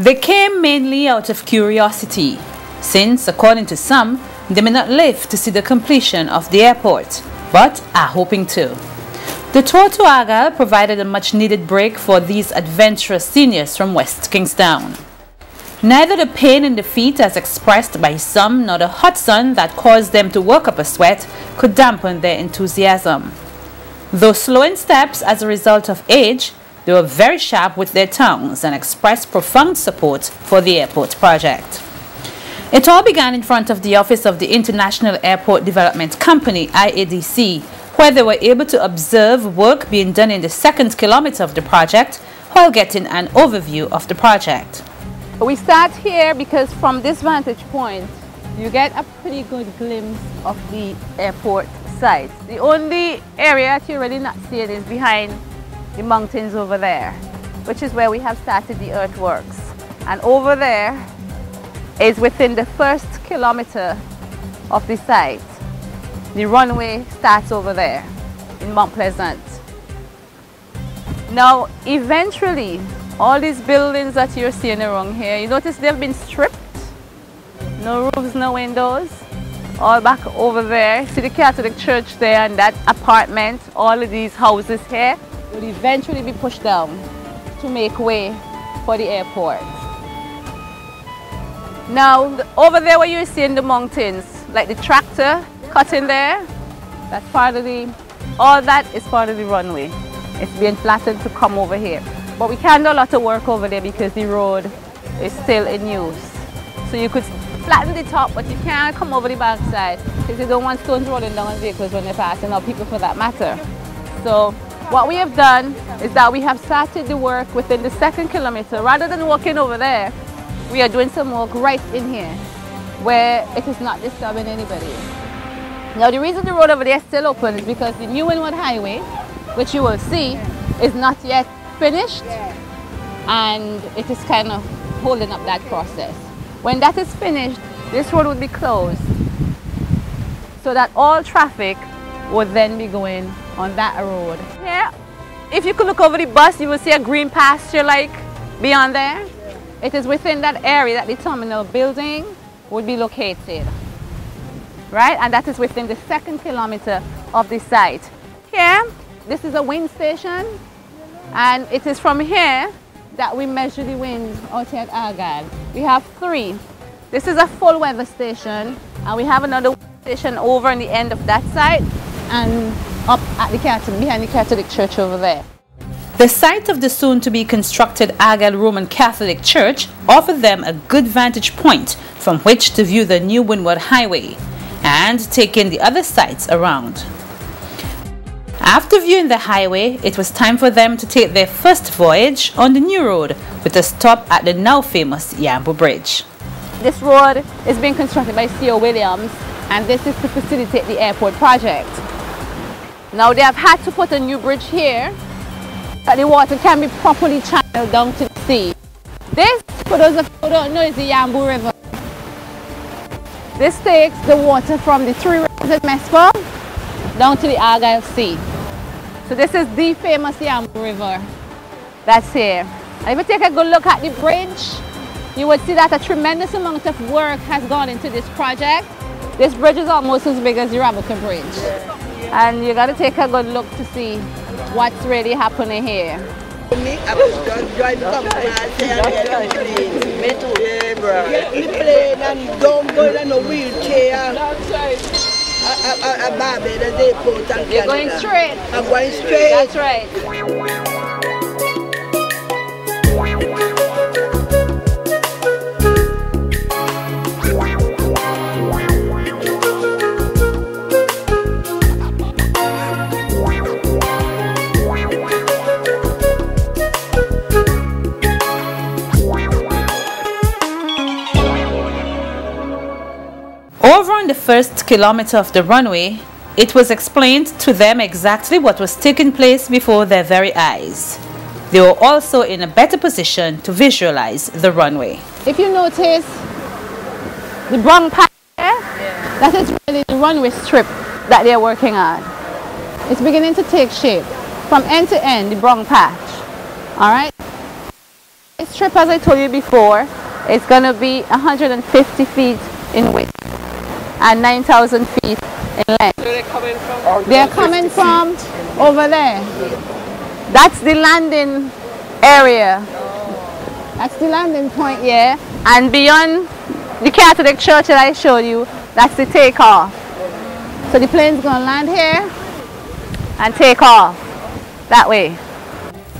They came mainly out of curiosity, since, according to some, they may not live to see the completion of the airport, but are hoping to. The tour to Argyle provided a much-needed break for these adventurous seniors from West Kingstown. Neither the pain in the feet as expressed by some nor the hot sun that caused them to work up a sweat could dampen their enthusiasm. Though slow in steps as a result of age, they were very sharp with their tongues and expressed profound support for the airport project. It all began in front of the office of the International Airport Development Company, IADC, where they were able to observe work being done in the second kilometer of the project while getting an overview of the project. We start here because from this vantage point, you get a pretty good glimpse of the airport site. The only area that you're really not seeing is behind the mountains over there, which is where we have started the earthworks. And over there is within the first kilometer of the site. The runway starts over there in Mount Pleasant. Now, eventually, all these buildings that you're seeing around here, you notice they've been stripped. No roofs, no windows. All back over there. See the Catholic church there and that apartment. All of these houses here will eventually be pushed down to make way for the airport. Now, over there where you're seeing the mountains, like the tractor cutting there, that's part of all that is part of the runway. It's being flattened to come over here. But we can't do a lot of work over there because the road is still in use. So you could flatten the top, but you can't come over the backside because you don't want stones rolling down on vehicles when they're passing, or people for that matter. So what we have done is that we have started the work within the second kilometer. Rather than walking over there, we are doing some work right in here where it is not disturbing anybody. Now the reason the road over there is still open is because the new Windward Highway, which you will see, is not yet finished, and it is kind of holding up that process. When that is finished, this road would be closed so that all traffic would then be going on that road. Here, if you could look over the bus, you will see a green pasture like beyond there. It is within that area that the terminal building would be located, right? And that is within the second kilometer of the site. Here, this is a wind station, and it is from here that we measure the wind out here at Argyle. We have 3. This is a full weather station, and we have another station over on the end of that side and up at the behind the Catholic church over there. The site of the soon-to-be constructed Argyle Roman Catholic Church offered them a good vantage point from which to view the new Windward Highway and take in the other sites around. After viewing the highway, it was time for them to take their first voyage on the new road with a stop at the now famous Yambo Bridge. This road is being constructed by C.O. Williams, and this is to facilitate the airport project. Now they have had to put a new bridge here so that the water can be properly channeled down to the sea. This, for those of you who don't know, is the Yambo River. This takes the water from the 3 rivers at Mesco down to the Argyle Sea. So this is the famous Yambo River that's here. And if you take a good look at the bridge, you would see that a tremendous amount of work has gone into this project. This bridge is almost as big as the Rabuka Bridge. And you got to take a good look to see what's really happening here. You're going straight. I'm going straight. That's right. Over on the first kilometer of the runway, it was explained to them exactly what was taking place before their very eyes. They were also in a better position to visualize the runway. If you notice the brown patch there, that is really the runway strip that they're working on. It's beginning to take shape from end to end, the brown patch. All right? strip, as I told you before, is going to be 150 feet in width and 9,000 feet in length. So they're coming from over there. That's the landing area. That's the landing point here. And beyond the Catholic church that I showed you, that's the takeoff. So the plane's going to land here and take off that way.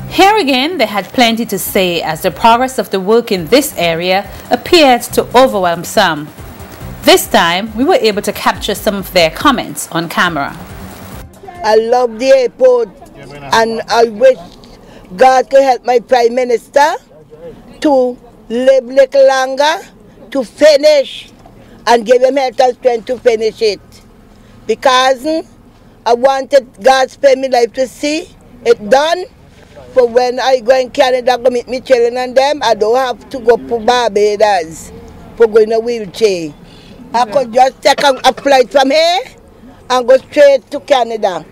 Here again, they had plenty to say as the progress of the work in this area appeared to overwhelm some. This time, we were able to capture some of their comments on camera. I love the airport and I wish God could help my Prime Minister to live a little longer, to finish and give him health and strength to finish it. Because I wanted God spare me life to see it done. For when I go in Canada to meet my children and them, I don't have to go to Barbados for going in a wheelchair. I could just take a flight from here and go straight to Canada.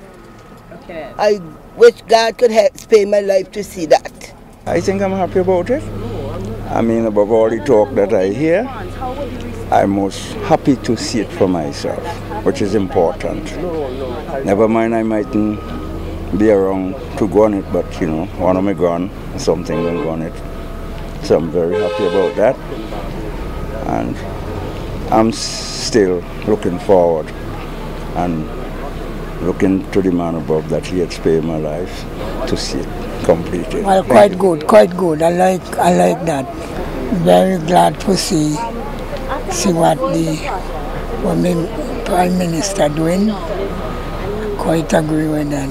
Okay. I wish God could help spare my life to see that. I think I'm happy about it. I mean, above all the talk that I hear, I'm most happy to see it for myself, which is important. Never mind, I mightn't be around to go on it, but you know, one of me gone, something will go on it. So I'm very happy about that. And I'm still looking forward and looking to the man above that he had spared my life to see it completed. Well, quite good, quite good. I like that. Very glad to see what the Prime Minister doing. Quite agree with that.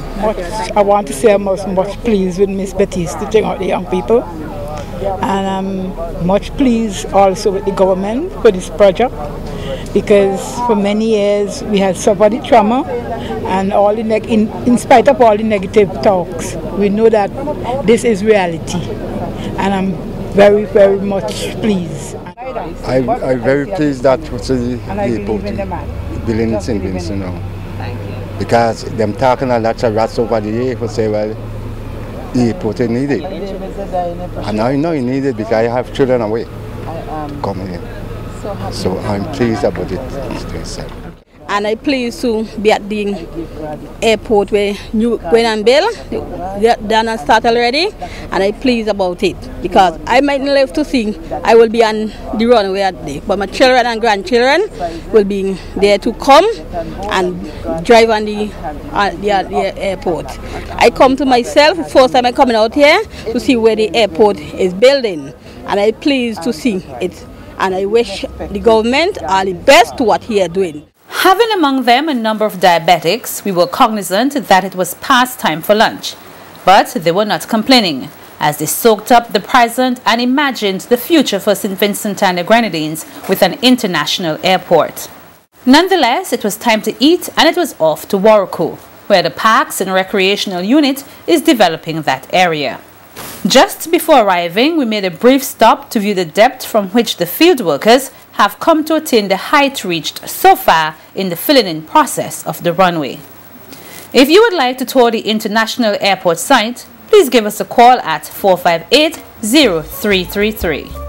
I want to say I'm much pleased with Miss Betty's to bring out the young people. And I'm much pleased also with the government for this project, because for many years we had suffered the trauma and all the in spite of all the negative talks, we know that this is reality, and I'm very, very much pleased. I'm very pleased that what's the airport building in St. Vincent now. Because them talking a lot of rats over the year for say, well, the airport is needed. And I know you need it because I have children away coming in. So I'm pleased about it. And I'm pleased to be at the airport where New Gwen and Bill, they're not start already, and I'm pleased about it because I might not live to see I will be on the runway at day, but my children and grandchildren will be there to come and drive on the airport. I come to myself, first time I'm coming out here to see where the airport is building, and I'm pleased to see it, and I wish the government all the best to what he is doing. Having among them a number of diabetics, we were cognizant that it was past time for lunch. But they were not complaining, as they soaked up the present and imagined the future for St. Vincent and the Grenadines with an international airport. Nonetheless, it was time to eat, and it was off to Warrico, where the Parks and Recreational Unit is developing that area. Just before arriving, we made a brief stop to view the depth from which the field workers have come to attain the height reached so far in the filling-in process of the runway. If you would like to tour the International Airport site, please give us a call at 458-0333.